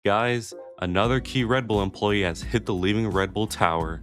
Guys, another key Red Bull employee has hit the leaving Red Bull tower.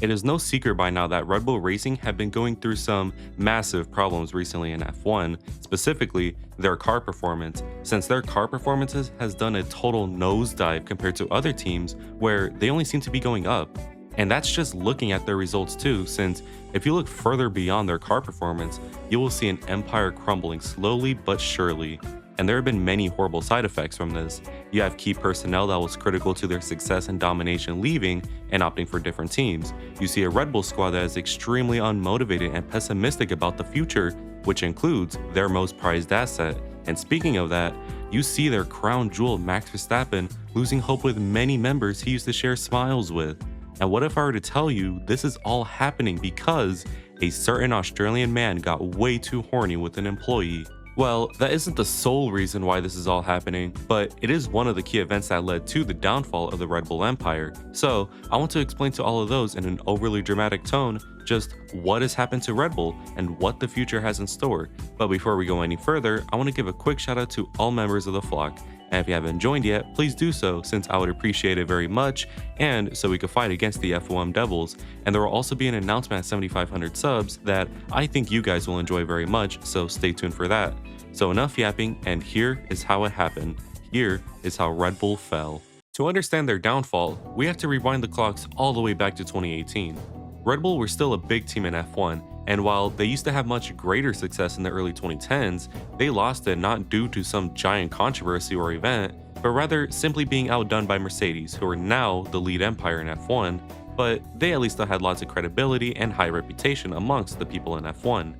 It is no secret by now that Red Bull Racing have been going through some massive problems recently in F1, specifically their car performance, since their car performances has done a total nosedive compared to other teams where they only seem to be going up. And that's just looking at their results too, since if you look further beyond their car performance, you will see an empire crumbling slowly but surely. And there have been many horrible side effects from this. You have key personnel that was critical to their success and domination leaving and opting for different teams. You see a Red Bull squad that is extremely unmotivated and pessimistic about the future, which includes their most prized asset. And speaking of that, you see their crown jewel Max Verstappen losing hope with many members he used to share smiles with. And what if I were to tell you this is all happening because a certain Australian man got way too horny with an employee? Well, that isn't the sole reason why this is all happening, but it is one of the key events that led to the downfall of the Red Bull Empire. So, I want to explain to all of those in an overly dramatic tone just what has happened to Red Bull and what the future has in store. But before we go any further, I want to give a quick shout out to all members of the flock. And if you haven't joined yet, please do so since I would appreciate it very much and so we could fight against the FOM Devils. And there will also be an announcement at 7,500 subs that I think you guys will enjoy very much, so stay tuned for that. So enough yapping, and here is how it happened. Here is how Red Bull fell. To understand their downfall, we have to rewind the clocks all the way back to 2018. Red Bull were still a big team in F1, and while they used to have much greater success in the early 2010s, they lost it not due to some giant controversy or event, but rather simply being outdone by Mercedes, who are now the lead empire in F1, but they at least still had lots of credibility and high reputation amongst the people in F1.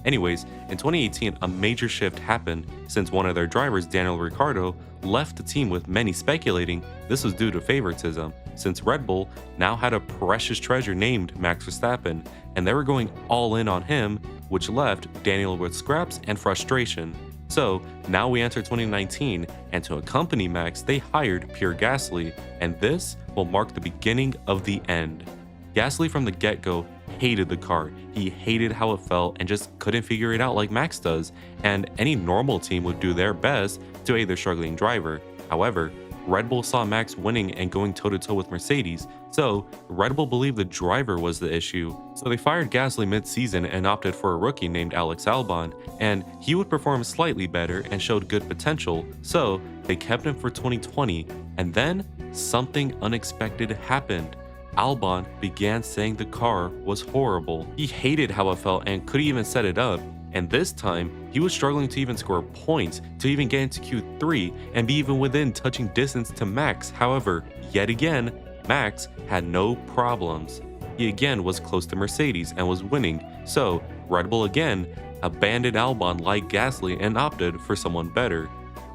Anyways, in 2018, a major shift happened since one of their drivers, Daniel Ricciardo, left the team with many speculating this was due to favoritism, since Red Bull now had a precious treasure named Max Verstappen, and they were going all in on him, which left Daniel with scraps and frustration. So now we enter 2019, and to accompany Max, they hired Pierre Gasly, and this will mark the beginning of the end. Gasly from the get-go hated the car, he hated how it felt and just couldn't figure it out like Max does, and any normal team would do their best to aid their struggling driver. However, Red Bull saw Max winning and going toe-to-toe with Mercedes, so Red Bull believed the driver was the issue. So they fired Gasly mid-season and opted for a rookie named Alex Albon, and he would perform slightly better and showed good potential, so they kept him for 2020, and then something unexpected happened. Albon began saying the car was horrible. He hated how it felt and couldn't even set it up. And this time, he was struggling to even score points, to even get into Q3 and be even within touching distance to Max. However, yet again, Max had no problems. He again was close to Mercedes and was winning. So Red Bull again abandoned Albon like Gasly and opted for someone better.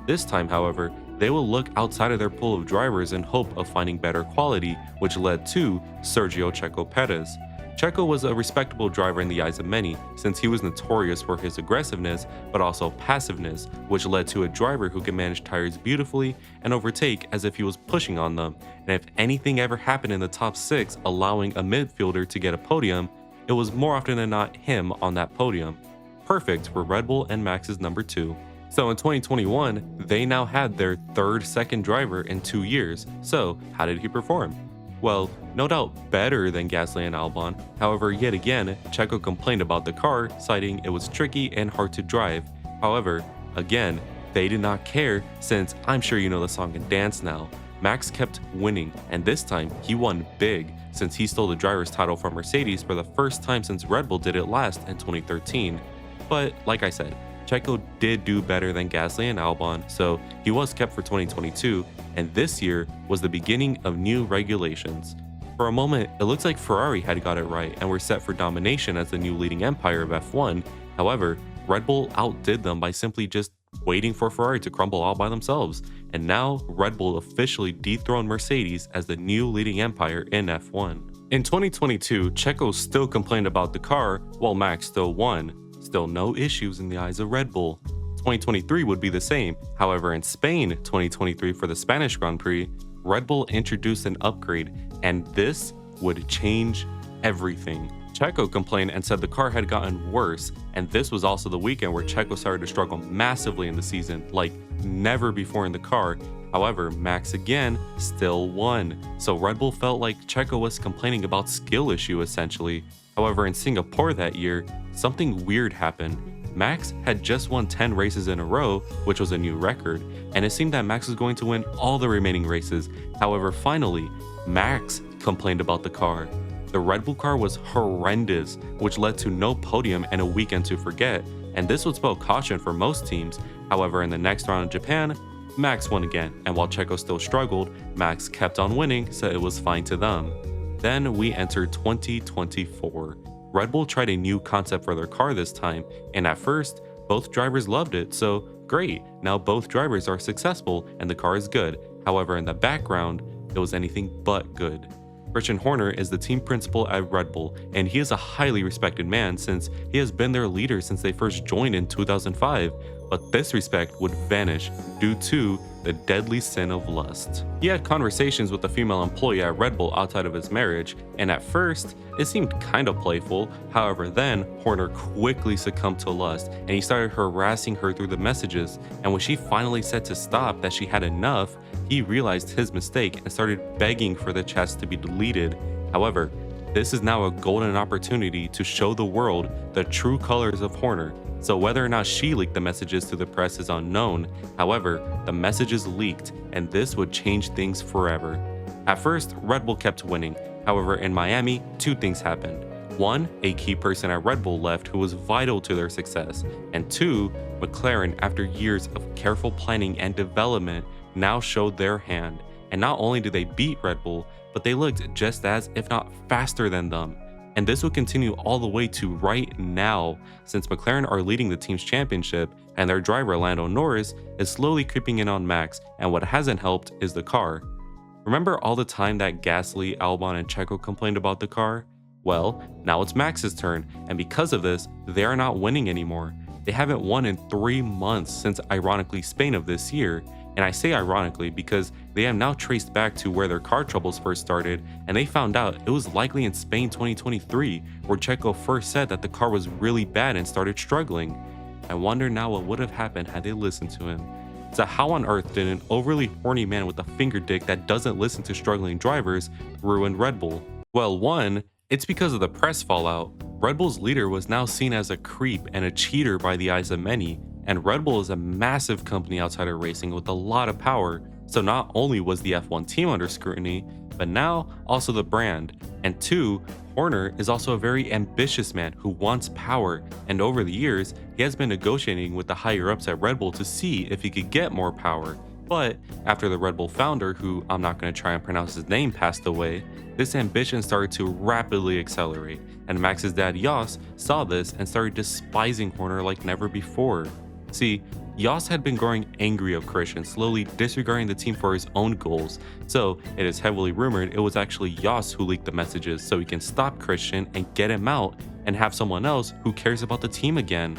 This time, however, they will look outside of their pool of drivers in hope of finding better quality, which led to Sergio Checo Perez. Checo was a respectable driver in the eyes of many, since he was notorious for his aggressiveness, but also passiveness, which led to a driver who could manage tires beautifully and overtake as if he was pushing on them. And if anything ever happened in the top 6 allowing a midfielder to get a podium, it was more often than not him on that podium. Perfect for Red Bull and Max's number 2. So in 2021, they now had their third second driver in 2 years. So how did he perform? Well, no doubt better than Gasly and Albon. However, yet again, Checo complained about the car, citing it was tricky and hard to drive. However, again, they did not care since I'm sure you know the song and dance now. Max kept winning, and this time he won big since he stole the driver's title from Mercedes for the first time since Red Bull did it last in 2013. But like I said, Checo did do better than Gasly and Albon, so he was kept for 2022, and this year was the beginning of new regulations. For a moment, it looks like Ferrari had got it right and were set for domination as the new leading empire of F1. However, Red Bull outdid them by simply just waiting for Ferrari to crumble all by themselves, and now Red Bull officially dethroned Mercedes as the new leading empire in F1. In 2022, Checo still complained about the car, while Max still won. Still no issues in the eyes of Red Bull. 2023 would be the same. However, in Spain 2023 for the Spanish Grand Prix, Red Bull introduced an upgrade, and this would change everything. Checo complained and said the car had gotten worse, and this was also the weekend where Checo started to struggle massively in the season, like never before in the car, However, Max again still won, so Red Bull felt like Checo was complaining about skill issue essentially. However, in Singapore that year, something weird happened. Max had just won 10 races in a row, which was a new record, and it seemed that Max was going to win all the remaining races. However, finally, Max complained about the car. The Red Bull car was horrendous, which led to no podium and a weekend to forget, and this would spell caution for most teams. However, in the next round in Japan, Max won again, and while Checo still struggled, Max kept on winning, so it was fine to them. Then we entered 2024. Red Bull tried a new concept for their car this time, and at first, both drivers loved it, so great, now both drivers are successful and the car is good. However, in the background, it was anything but good. Christian Horner is the team principal at Red Bull, and he is a highly respected man since he has been their leader since they first joined in 2005, but this respect would vanish due to the deadly sin of lust. He had conversations with a female employee at Red Bull outside of his marriage, and at first, it seemed kind of playful. However, then Horner quickly succumbed to lust, and he started harassing her through the messages, and when she finally said to stop that she had enough, he realized his mistake and started begging for the chats to be deleted. However, this is now a golden opportunity to show the world the true colors of Horner. So whether or not she leaked the messages to the press is unknown. However, the messages leaked, and this would change things forever. At first, Red Bull kept winning. However, in Miami, two things happened. One, a key person at Red Bull left who was vital to their success. And two, McLaren, after years of careful planning and development, now showed their hand. And not only did they beat Red Bull, but they looked just as, if not faster than them. And this will continue all the way to right now, since McLaren are leading the team's championship and their driver Lando Norris is slowly creeping in on Max, and what hasn't helped is the car. Remember all the time that Gasly, Albon, and Checo complained about the car? Well, now it's Max's turn, and because of this, they are not winning anymore. They haven't won in 3 months since ironically Spain of this year. And I say ironically because they have now traced back to where their car troubles first started, and they found out it was likely in Spain 2023, where Checo first said that the car was really bad and started struggling. I wonder now what would have happened had they listened to him. So how on earth did an overly horny man with a finger dick that doesn't listen to struggling drivers ruin Red Bull? Well, one, it's because of the press fallout. Red Bull's leader was now seen as a creep and a cheater by the eyes of many. And Red Bull is a massive company outside of racing with a lot of power, so not only was the F1 team under scrutiny, but now also the brand. And two, Horner is also a very ambitious man who wants power, and over the years, he has been negotiating with the higher ups at Red Bull to see if he could get more power. But after the Red Bull founder, who I'm not going to try and pronounce his name, passed away, this ambition started to rapidly accelerate, and Max's dad Jos saw this and started despising Horner like never before. See, Jos had been growing angry of Christian, slowly disregarding the team for his own goals, so it is heavily rumored it was actually Jos who leaked the messages so he can stop Christian and get him out and have someone else who cares about the team again.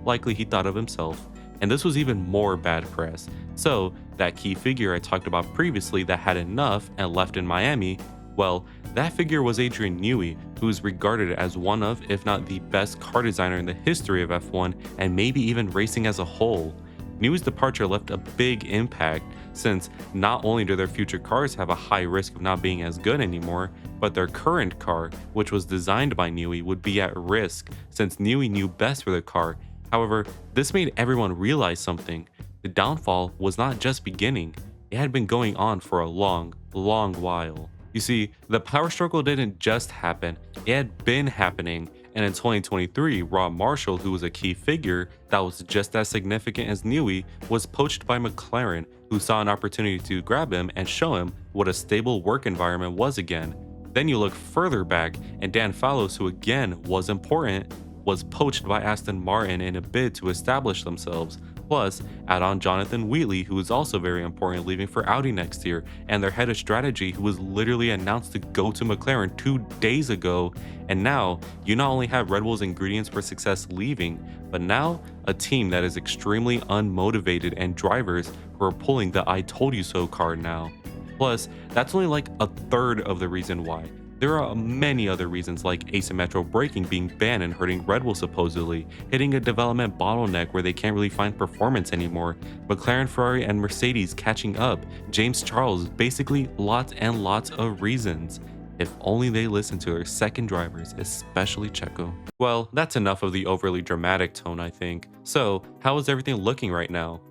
Likely he thought of himself, and this was even more bad press. So, that key figure I talked about previously that had enough and left in Miami, well, that figure was Adrian Newey, who is regarded as one of, if not the best car designer in the history of F1 and maybe even racing as a whole. Newey's departure left a big impact, since not only do their future cars have a high risk of not being as good anymore, but their current car, which was designed by Newey, would be at risk, since Newey knew best for the car. However, this made everyone realize something. The downfall was not just beginning, it had been going on for a long while. You see, the power struggle didn't just happen, it had been happening, and in 2023, Rob Marshall, who was a key figure that was just as significant as Newey, was poached by McLaren, who saw an opportunity to grab him and show him what a stable work environment was again. Then you look further back, and Dan Fallows, who again was important, was poached by Aston Martin in a bid to establish themselves. Plus, add on Jonathan Wheatley, who is also very important, leaving for Audi next year, and their head of strategy, who was literally announced to go to McLaren 2 days ago. And now, you not only have Red Bull's ingredients for success leaving, but now a team that is extremely unmotivated and drivers who are pulling the I told you so card now. Plus, that's only like a third of the reason why. There are many other reasons like asymmetrical braking being banned and hurting Red Bull supposedly, hitting a development bottleneck where they can't really find performance anymore, McLaren, Ferrari, and Mercedes catching up, James Charles, basically lots and lots of reasons. If only they listened to their second drivers, especially Checo. Well, that's enough of the overly dramatic tone, I think. So, how is everything looking right now?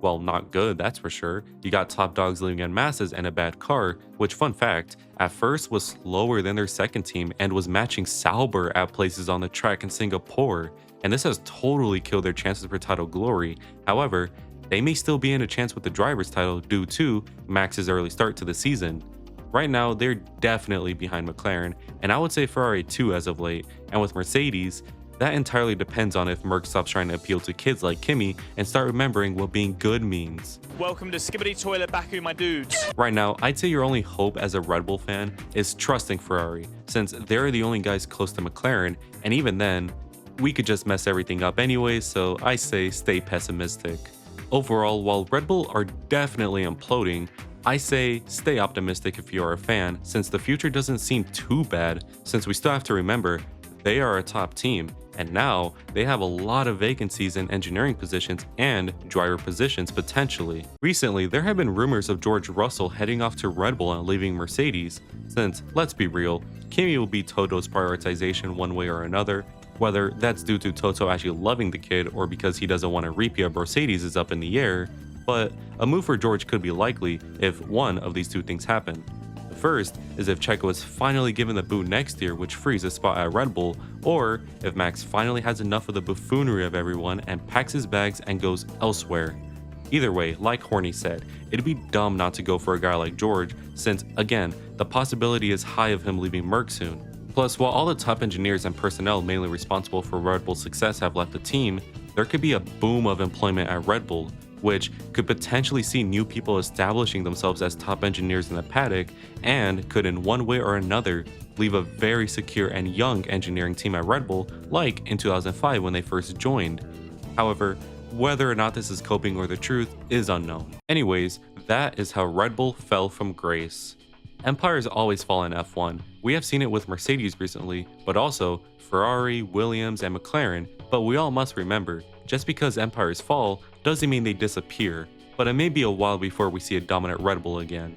Well, not good, that's for sure. You got top dogs leaving en masses and a bad car, which, fun fact, at first was slower than their second team and was matching Sauber at places on the track in Singapore, and this has totally killed their chances for title glory. However, they may still be in a chance with the driver's title due to Max's early start to the season. Right now, they're definitely behind McLaren, and I would say Ferrari too as of late, and with Mercedes, that entirely depends on if Merc stops trying to appeal to kids like Kimi and start remembering what being good means. Welcome to Skibbity Toilet Baku, my dudes. Right now, I'd say your only hope as a Red Bull fan is trusting Ferrari, since they're the only guys close to McLaren, and even then, we could just mess everything up anyway, so I say stay pessimistic. Overall, while Red Bull are definitely imploding, I say stay optimistic if you are a fan, since the future doesn't seem too bad, since we still have to remember they are a top team, and now they have a lot of vacancies in engineering positions and driver positions potentially. Recently, there have been rumors of George Russell heading off to Red Bull and leaving Mercedes, since, let's be real, Kimi will be Toto's prioritization one way or another. Whether that's due to Toto actually loving the kid or because he doesn't want a repeat of Mercedes is up in the air, but a move for George could be likely if one of these two things happen. The first is if Checo is finally given the boot next year, which frees a spot at Red Bull, or if Max finally has enough of the buffoonery of everyone and packs his bags and goes elsewhere. Either way, like Horny said, it'd be dumb not to go for a guy like George, since again, the possibility is high of him leaving Merc soon. Plus, while all the top engineers and personnel mainly responsible for Red Bull's success have left the team, there could be a boom of employment at Red Bull, which could potentially see new people establishing themselves as top engineers in the paddock and could in one way or another leave a very secure and young engineering team at Red Bull like in 2005 when they first joined. However, whether or not this is coping or the truth is unknown. Anyways, that is how Red Bull fell from grace. Empires always fall in F1. We have seen it with Mercedes recently, but also Ferrari, Williams, and McLaren, but we all must remember, just because empires fall doesn't mean they disappear, but it may be a while before we see a dominant Red Bull again.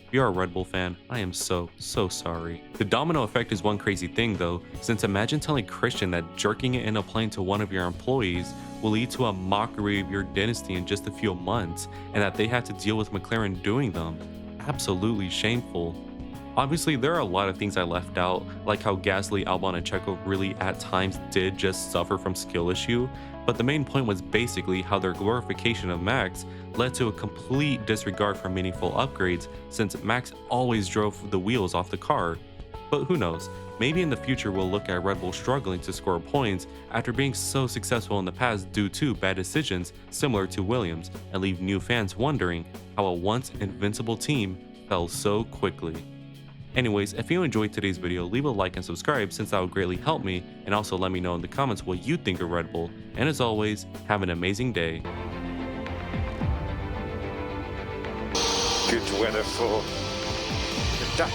If you're a Red Bull fan, I am so sorry. The domino effect is one crazy thing though, since imagine telling Christian that jerking it in a plane to one of your employees will lead to a mockery of your dynasty in just a few months, and that they have to deal with McLaren doing them. Absolutely shameful. Obviously, there are a lot of things I left out, like how Gasly, Albon, and Checo really at times did just suffer from skill issue, but the main point was basically how their glorification of Max led to a complete disregard for meaningful upgrades, since Max always drove the wheels off the car. But who knows, maybe in the future we'll look at Red Bull struggling to score points after being so successful in the past due to bad decisions similar to Williams, and leave new fans wondering how a once invincible team fell so quickly. Anyways, if you enjoyed today's video, leave a like and subscribe since that would greatly help me, and also let me know in the comments what you think of Red Bull. And as always, have an amazing day. Good weather for the duck.